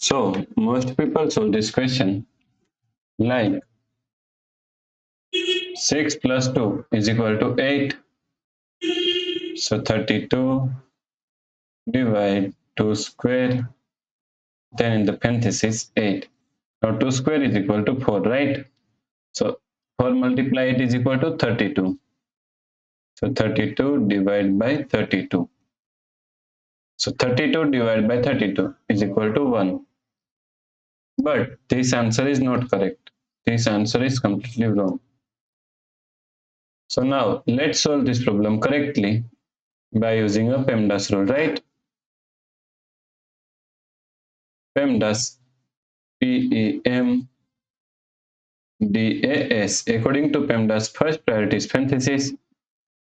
So most people solve this question like 6 plus 2 is equal to 8. So 32 divide 2 square, then in the parenthesis 8. Now 2 square is equal to 4, right? So 4 multiply 8 is equal to 32. So 32 divided by 32. So 32 divided by 32 is equal to 1. But this answer is not correct. This answer is completely wrong. So now let's solve this problem correctly by using a PEMDAS rule, right? PEMDAS, PEMDAS. According to PEMDAS, first priority is parenthesis,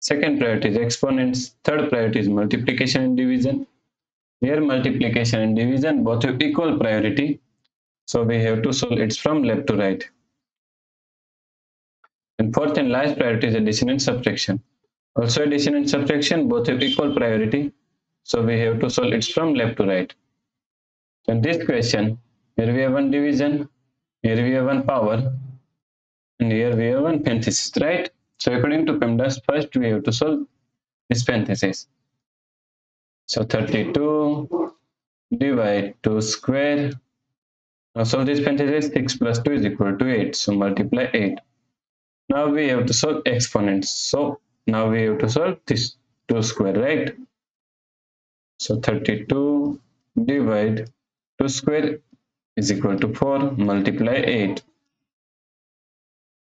second priority is exponents, third priority is multiplication and division. Here multiplication and division both have equal priority, so we have to solve it from left to right. And fourth and last priority is addition and subtraction. Also addition and subtraction both have equal priority, so we have to solve it from left to right. In this question, here we have one division, here we have one power, and here we have one parenthesis, right? So according to PEMDAS, first we have to solve this parenthesis. So 32 divide 2 square. Now solve this parenthesis, 6 plus 2 is equal to 8. So multiply 8. Now we have to solve exponents. So now we have to solve this 2 square, right? So 32 divide 2 square is equal to 4, multiply 8.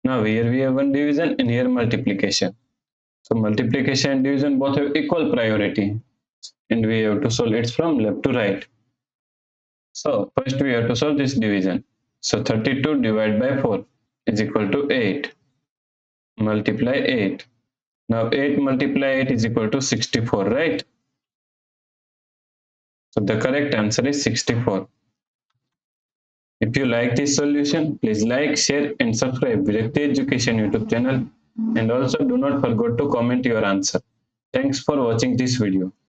Now here we have one division and here multiplication. So multiplication and division both have equal priority, and we have to solve it from left to right. So first we have to solve this division. So 32 divided by 4 is equal to 8. Multiply 8. Now 8 multiply 8 is equal to 64, right? So the correct answer is 64. If you like this solution, please like, share and subscribe Virakti Education YouTube channel, and also do not forget to comment your answer. Thanks for watching this video.